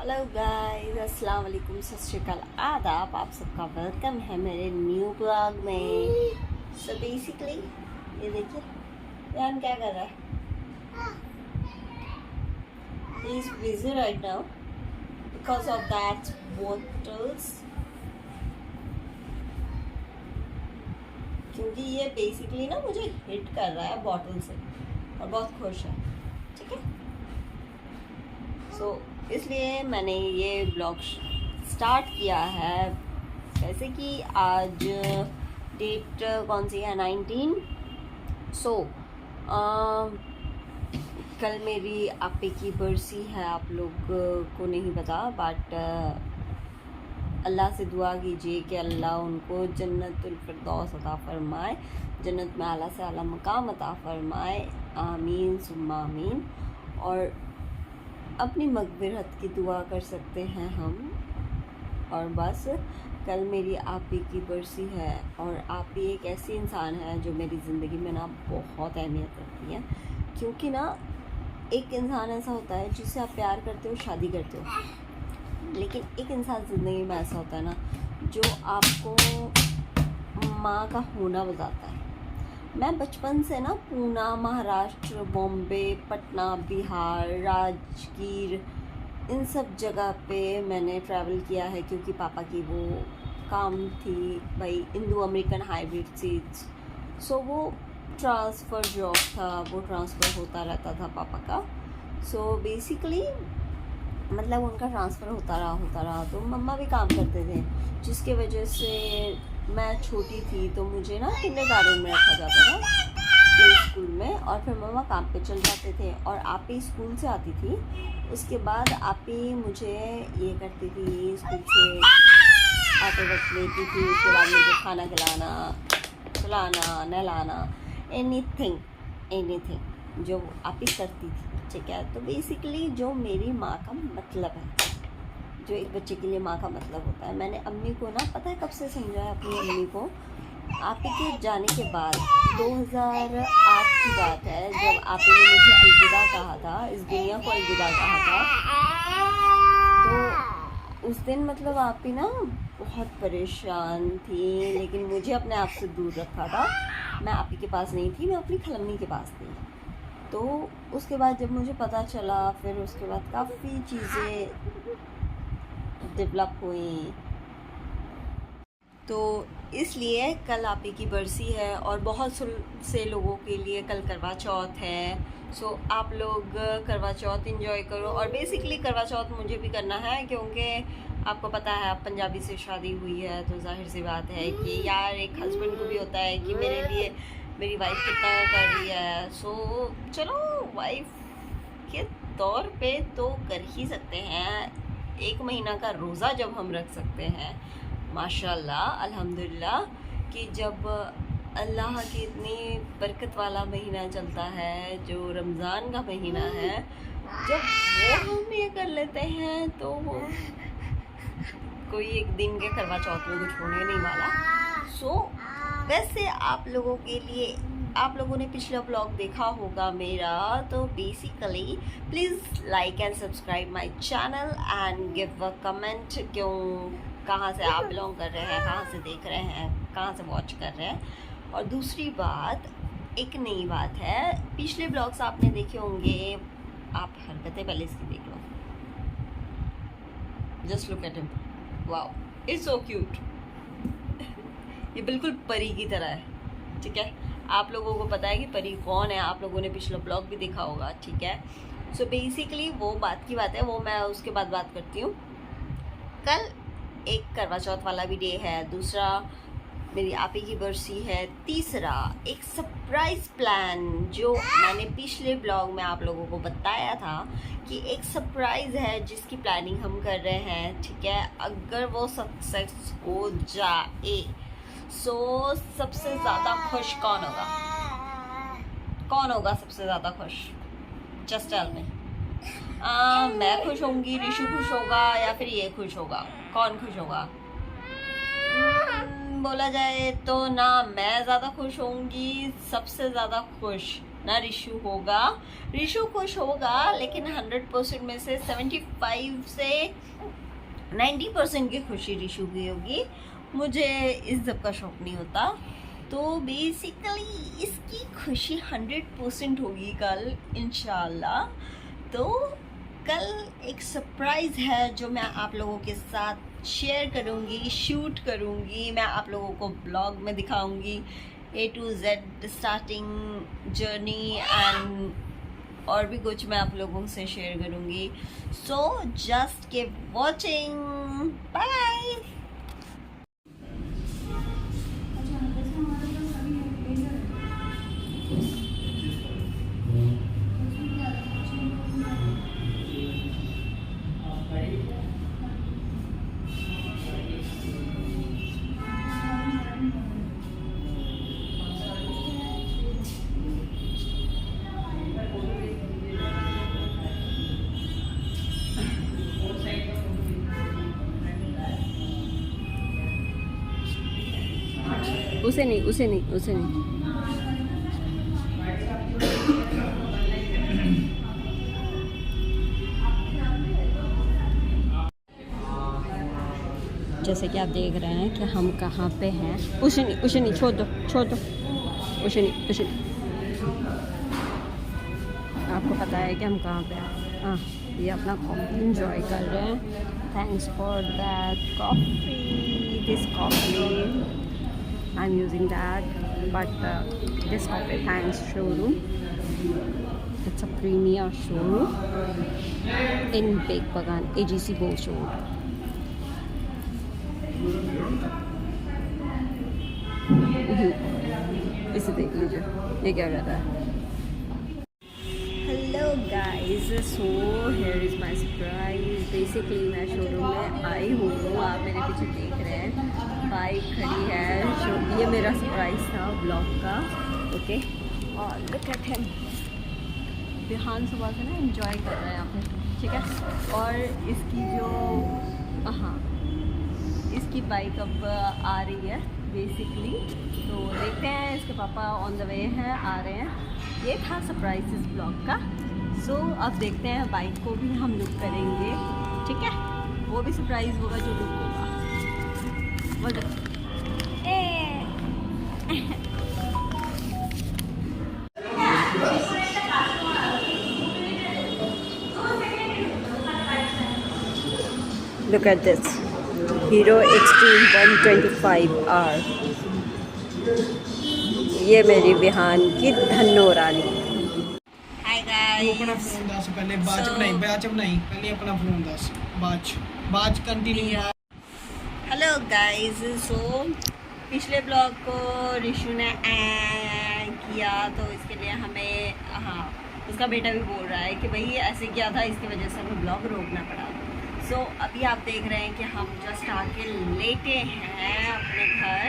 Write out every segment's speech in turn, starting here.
Hello guys, अस्सलाम वालेकुम, सत श्री अकाल, आदाब। आप सबका वेलकम है मेरे न्यू ब्लॉग में। सो बेसिकली ये देखिए यान क्या कर रहा है। He is busy right now because of that bottles, क्योंकि ये बेसिकली ना मुझे हिट कर रहा है बॉटल से और बहुत खुश है। ठीक है, सो इसलिए मैंने ये ब्लॉग स्टार्ट किया है। वैसे कि आज डेट कौन सी है, 19। सो कल मेरी आपे की बरसी है। आप लोग को नहीं पता, बट अल्लाह से दुआ कीजिए कि अल्लाह उनको जन्नतुल फिरदौस अता फरमाए, जन्नत में आला से आला मकाम अता फरमाए। आमीन सुम्मा आमीन। और अपनी मग़फ़िरत की दुआ कर सकते हैं हम। और बस कल मेरी आपी की बरसी है, और आपी एक ऐसी इंसान है जो मेरी ज़िंदगी में ना बहुत अहमियत रखती है। क्योंकि ना एक इंसान ऐसा होता है जिससे आप प्यार करते हो, शादी करते हो, लेकिन एक इंसान ज़िंदगी में ऐसा होता है ना जो आपको माँ का होना बताता है। मैं बचपन से ना पूना, महाराष्ट्र, बॉम्बे, पटना, बिहार, राजगीर, इन सब जगह पे मैंने ट्रैवल किया है, क्योंकि पापा की वो काम थी भाई, इंडो अमेरिकन हाइब्रिड सीड्स। सो वो ट्रांसफ़र जॉब था, वो ट्रांसफ़र होता रहता था पापा का। सो बेसिकली मतलब उनका ट्रांसफ़र होता रहा तो मम्मा भी काम करते थे, जिसके वजह से मैं छोटी थी तो मुझे ना किंडरगार्टन में रखा जाता था, प्ले स्कूल में। और फिर मम्मा काम पे चल जाते थे और आप ही स्कूल से आती थी। उसके बाद आप ही मुझे ये करती थी, स्कूल से आते वक्त लेती थी। उसके बाद मुझे खाना खिलाना, नहलाना, एनीथिंग जो आप ही करती थी। ठीक है, तो बेसिकली जो मेरी माँ का मतलब है, जो एक बच्चे के लिए माँ का मतलब होता है, मैंने अम्मी को ना पता है कब से समझा है अपनी अम्मी को। आप के जाने के बाद 2008 की बात है, जब आप ने मुझे अलविदा कहा था, इस दुनिया को अलविदा कहा था। तो उस दिन मतलब आप ही ना बहुत परेशान थी, लेकिन मुझे अपने आप से दूर रखा था। मैं आप ही के पास नहीं थी, मैं अपनी खलम्मी के पास थी। तो उसके बाद जब मुझे पता चला, फिर उसके बाद काफ़ी चीज़ें डेवलप हुई। तो इसलिए कल आप ही की बरसी है, और बहुत से लोगों के लिए कल करवा चौथ है। सो आप लोग करवा चौथ एंजॉय करो। और बेसिकली करवा चौथ मुझे भी करना है, क्योंकि आपको पता है आप पंजाबी से शादी हुई है, तो जाहिर सी बात है कि यार एक हस्बैंड को भी होता है कि मेरे लिए मेरी वाइफ कितना कर रही है। सो चलो, वाइफ के तौर पे तो कर ही सकते हैं। 1 महीना का रोज़ा जब हम रख सकते हैं, माशाल्लाह अल्हम्दुलिल्लाह, कि जब अल्लाह की इतनी बरकत वाला महीना चलता है जो रमज़ान का महीना है, जब वो हम ये कर लेते हैं तो वो कोई एक दिन के करवा चौथ में कुछ होने नहीं वाला। सो वैसे आप लोगों के लिए, आप लोगों ने पिछला ब्लॉग देखा होगा मेरा, तो basically please like and subscribe my channel and give a comment, क्यों, कहाँ से आप बिलोंग कर रहे हैं, कहाँ से देख रहे हैं, कहाँ से वॉच कर रहे हैं। और दूसरी बात, एक नई बात है, पिछले ब्लॉग्स आपने देखे होंगे, आप हरकतें पहले इसकी देख लो। Just look at him, wow, it's so cute. ये बिल्कुल परी की तरह है। ठीक है, आप लोगों को पता है कि परी कौन है, आप लोगों ने पिछला ब्लॉग भी देखा होगा। ठीक है, सो बेसिकली वो बात की बात है, वो मैं उसके बाद बात करती हूँ। कल एक करवा चौथ वाला भी डे है, दूसरा मेरी आपी की बरसी है, तीसरा एक सरप्राइज़ प्लान जो मैंने पिछले ब्लॉग में आप लोगों को बताया था कि एक सरप्राइज़ है जिसकी प्लानिंग हम कर रहे हैं। ठीक है, अगर वो सक्सेस हो जाए, सो सबसे ज़्यादा खुश कौन होगा? कौन होगा सबसे ज़्यादा खुश? Just tell me. मैं खुश होंगी, ऋषु खुश होगा, या फिर ये खुश होगा? कौन खुश होगा? बोला जाए तो ना मैं ज़्यादा खुश होंगी, सबसे ज़्यादा खुश ना रिशु होगा। रिशु खुश होगा, लेकिन 100% में से 75 से 90% की खुशी रिशु की होगी। मुझे इस सब का शौक नहीं होता। तो बेसिकली इसकी खुशी 100% होगी कल इंशाल्लाह। तो कल एक सरप्राइज़ है जो मैं आप लोगों के साथ शेयर करूंगी, शूट करूंगी। मैं आप लोगों को ब्लॉग में दिखाऊंगी A to Z starting journey end और भी कुछ मैं आप लोगों से शेयर करूंगी। So just keep watching, bye. उसे नहीं, उसे नहीं, उसे नहीं। जैसे कि आप देख रहे हैं कि हम कहाँ पे हैं। उसे नहीं, छोड़ दो, छोड़ दो। उसे नहीं। आपको पता है कि हम कहाँ पे हैं। हाँ, ये अपना कॉफ़ी इंजॉय कर रहे हैं। Thanks for that coffee, this coffee I'm using that, but this coffee thanks showroom. It's a premier showroom in Big Bagan, AGC Bose Road. इसे देख लीजिए, ये क्या कर रहा है। Hello guys, so here is my surprise. Basically मैं showroom में आई हूँ, आप मेरे पीछे देख रहे हैं, बाइक खड़ी है। ये मेरा सरप्राइज था ब्लॉग का, ओके। और लुक एट हिम, विहान सुबह से ना एंजॉय कर रहे हैं यहाँ पे, ठीक है। और इसकी जो इसकी बाइक अब आ रही है बेसिकली, तो देखते हैं। इसके पापा ऑन द वे हैं, आ रहे हैं। ये था सरप्राइज इस ब्लॉग का। सो अब देखते हैं, बाइक को भी हम लुक करेंगे, ठीक है। वो भी सरप्राइज होगा जो लुक होगा। Look at this Hero Extreme 125R। ये मेरी बिहान की धन्नो रानी। हाय गाइस, अपना फोन दस पहले, बाद च बनाई पहले अपना फोन दस, बाद कंटिन्यू। हेलो गाइस, सो पिछले ब्लॉग को रिशु ने किया, तो इसके लिए हमें उसका बेटा भी बोल रहा है कि भाई ऐसे किया था, इसकी वजह से हमें ब्लॉग रोकना पड़ा। सो अभी आप देख रहे हैं कि हम जस्ट आके लेटे हैं अपने घर।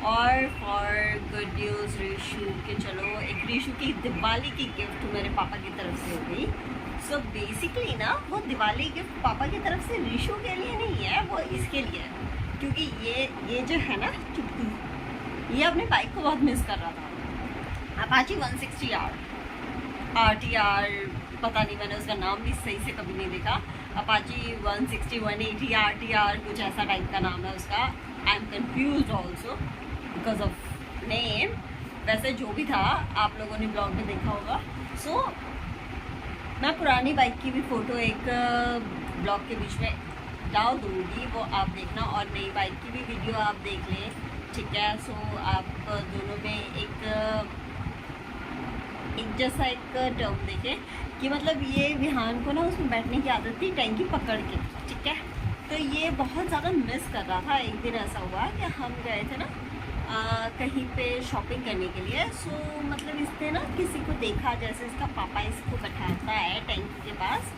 और फॉर गुड न्यूज़ रिशु के, चलो एक रिशु की दिवाली की गिफ्ट मेरे पापा की तरफ से हो गई। सो बेसिकली ना वो दिवाली गिफ्ट पापा की तरफ से रिशु के लिए नहीं है, वो इसके लिए है। क्योंकि ये जो है ना चुटकी, ये अपने बाइक को बहुत मिस कर रहा था। अपाची 160R RTR, पता नहीं, मैंने उसका नाम भी सही से कभी नहीं देखा। अपाची 160 180 RTR कुछ ऐसा टाइप का नाम है उसका। I am confuse also because of name. वैसे जो भी था, आप लोगों ने ब्लॉग में देखा होगा। सो मैं पुरानी बाइक की भी फ़ोटो एक ब्लॉग के बीच में डाल दूँगी, वो आप देखना। और नई बाइक की भी वीडियो आप देख लें, ठीक है। सो आप दोनों में एक जैसा एक टर्म देखें कि मतलब ये विहान को ना उसमें बैठने की आदत थी टैंकी पकड़ के, ठीक है। तो ये बहुत ज़्यादा मिस कर रहा था। एक दिन ऐसा हुआ कि हम गए थे ना कहीं पे शॉपिंग करने के लिए। सो मतलब इसने ना किसी को देखा, जैसे इसका पापा इसको बैठाता है टैंकी के पास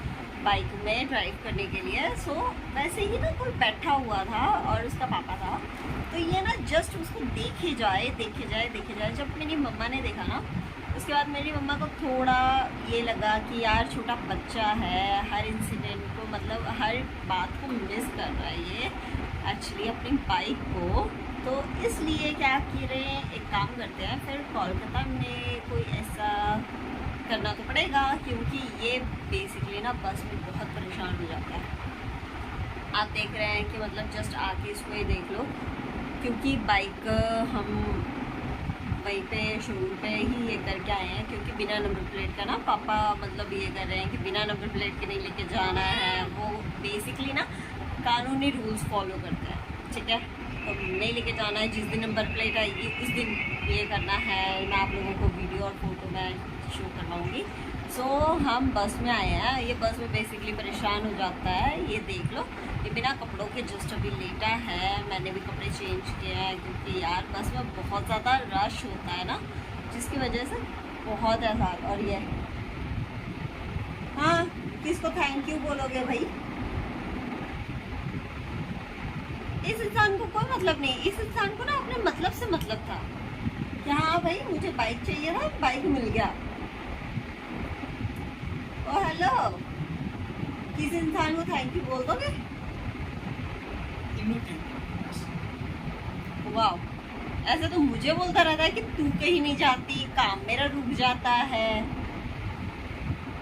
बाइक में ड्राइव करने के लिए। सो वैसे ही ना कोई बैठा हुआ था और उसका पापा था। तो ये ना जस्ट उसको देखे जाए। जब मेरी मम्मा ने देखा ना, उसके बाद मेरी मम्मा को थोड़ा ये लगा कि यार छोटा बच्चा है, हर इंसिडेंट को, मतलब हर बात को मिस कर रहा है ये एक्चुअली अपनी बाइक को। तो इसलिए क्या करें, एक काम करते हैं, फिर कोलकाता में कोई ऐसा करना तो पड़ेगा, क्योंकि ये बेसिकली ना बस में बहुत परेशान हो जाता है। आप देख रहे हैं कि मतलब जस्ट आके इसको ये देख लो, क्योंकि बाइक हम वहीं पे शोरूम पे ही ये करके आए हैं, क्योंकि बिना नंबर प्लेट का ना पापा मतलब ये कर रहे हैं कि बिना नंबर प्लेट के नहीं लेके जाना है। वो बेसिकली ना कानूनी रूल्स फॉलो करते हैं, ठीक है। तो नहीं लेके जाना है, जिस दिन नंबर प्लेट आएगी उस दिन ये करना है। मैं आप लोगों को वीडियो और फोटो में शो करवाऊँगी। सो हम बस में आए हैं, ये बस में बेसिकली परेशान हो जाता है। ये देख लो, ये बिना कपड़ों के जस्ट अभी लेटा है। मैंने भी कपड़े चेंज किए हैं, क्योंकि यार बस में बहुत ज़्यादा रश होता है ना, जिसकी वजह से बहुत ऐसा। और ये हाँ, किसको थैंक यू बोलोगे भाई? इस इंसान को कोई मतलब नहीं, इस इंसान को ना अपने मतलब से मतलब था कि हाँ भाई मुझे बाइक चाहिए था, बाइक मिल गया। ओ हेलो, किस इंसान को थैंक यू बोल दोगे? वाह, ऐसे तो मुझे बोलता रहता है कि तू कहीं नहीं जाती, काम मेरा रुक जाता है।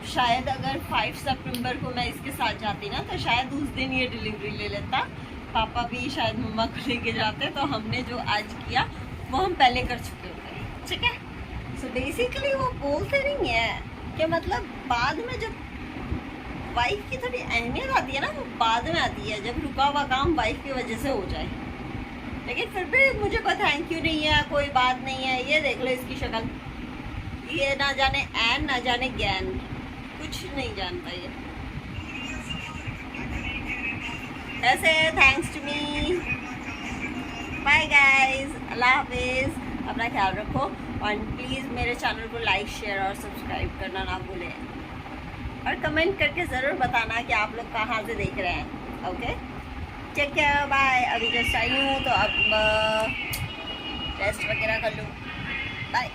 शायद अगर 5 सितंबर को मैं इसके साथ जाती ना, तो शायद उस दिन ये डिलीवरी ले लेता। पापा भी शायद मम्मा को लेके जाते। तो हमने जो आज किया वो हम पहले कर चुके होते, ठीक है। सो बेसिकली वो बोलते नहीं है कि मतलब बाद में जब वाइफ की थोड़ी अहमियत आती है ना, वो बाद में आती है, जब रुका हुआ काम वाइफ की वजह से हो जाए। लेकिन फिर भी मुझे कोई थैंक यू नहीं है, कोई बात नहीं है। ये देख लो इसकी शक्ल, ये ना जाने एन ना जाने ज्ञान, कुछ नहीं जानता ये। ऐसे thanks to me, bye guys, अल्लाह हाफिज, अपना ख्याल रखो। और प्लीज़ मेरे चैनल को लाइक शेयर और सब्सक्राइब करना ना भूलें, और कमेंट करके ज़रूर बताना कि आप लोग कहाँ से देख रहे हैं। Okay, take care, bye. अभी जस्ट आई हूँ तो अब रेस्ट वगैरह कर लूँ, बाय।